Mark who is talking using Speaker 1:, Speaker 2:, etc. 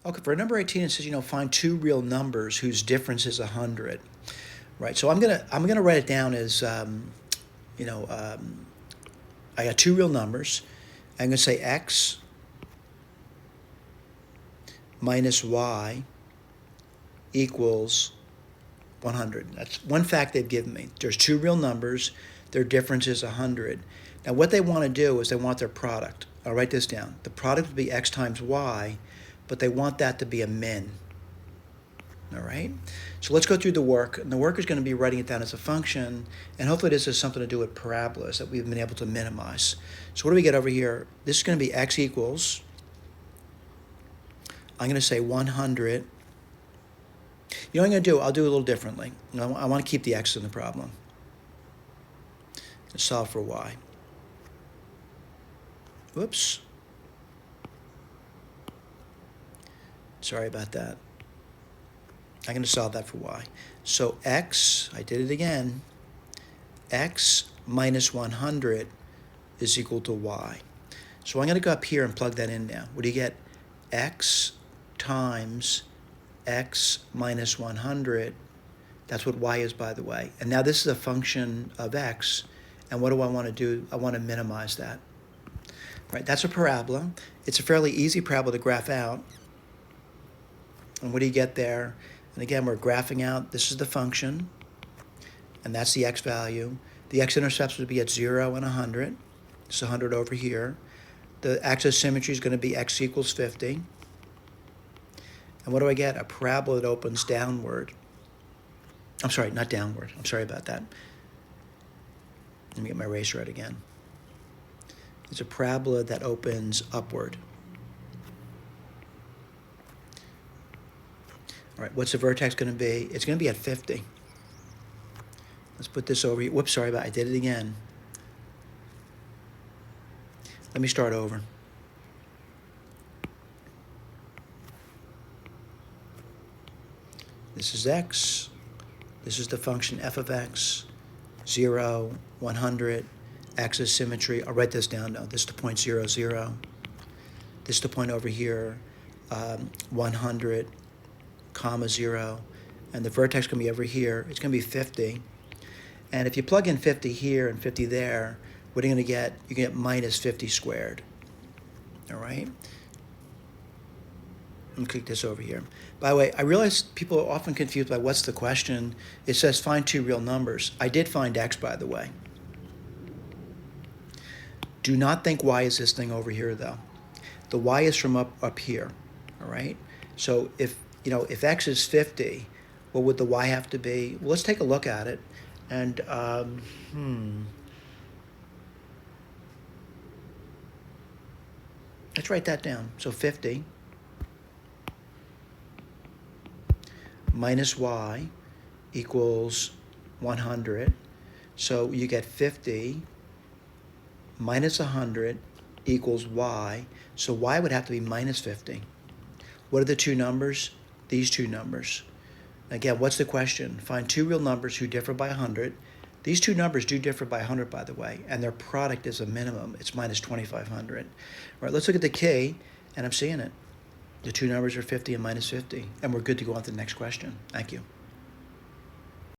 Speaker 1: Okay, for number 18, it says, find two real numbers whose difference is 100. Right, so I'm gonna write it down as, you know, um, I got two real numbers. I'm gonna say x minus y equals 100. That's one fact they've given me. There's two real numbers. Their difference is 100. Now, what they want to do is they want their product. I'll write this down. The product would be x times y, but they want that to be a min. All right? So let's go through the work. And the work is going to be writing it down as a function, and hopefully this has something to do with parabolas that we've been able to minimize. So what do we get over here? This is going to be x equals, I'm going to say 100. You know what I'm going to do? I'll do it a little differently. I want to keep the x in the problem. Let's solve for y. Whoops. Sorry about that. I'm going to solve that for y. So x, I did it again, x minus 100 is equal to y. So I'm going to go up here and plug that in now. What do you get? X times x minus 100. That's what y is, by the way. And now this is a function of x. And what do I want to do? I want to minimize that. Right, that's a parabola. It's a fairly easy parabola to graph out. And what do you get there? And again, we're graphing out, this is the function, and that's the x value. The x-intercepts would be at 0 and 100. It's 100 over here. The axis symmetry is going to be x equals 50. And what do I get? A parabola that opens downward. I'm sorry, not downward. I'm sorry about that. Let me get my eraser out again. It's a parabola that opens upward. All right, what's the vertex going to be? It's going to be at 50. Let's put this over here. Whoops, sorry about it. I did it again. Let me start over. This is x. This is the function f of x. 0, 100, axis symmetry. I'll write this down now. This is the point 0, 0. This is the point over here, 100, comma 0. And the vertex is going to be over here. It's going to be 50. And if you plug in 50 here and 50 there, what are you going to get? You get minus 50 squared. All right? Let me click this over here. By the way, I realize people are often confused by what's the question. It says find two real numbers. I did find x, by the way. Do not think y is this thing over here, though. The y is from up here, all right? So if x is 50, what would the y have to be? Well, let's take a look at it. And, let's write that down. So 50 minus y equals 100. So you get 50 minus 100 equals y. So y would have to be minus 50. What are the two numbers? These two numbers. Again, what's the question? Find two real numbers who differ by 100. These two numbers do differ by 100, by the way, and their product is a minimum. It's minus 2,500. All right, let's look at the key, and I'm seeing it. The two numbers are 50 and minus 50, and we're good to go on to the next question. Thank you.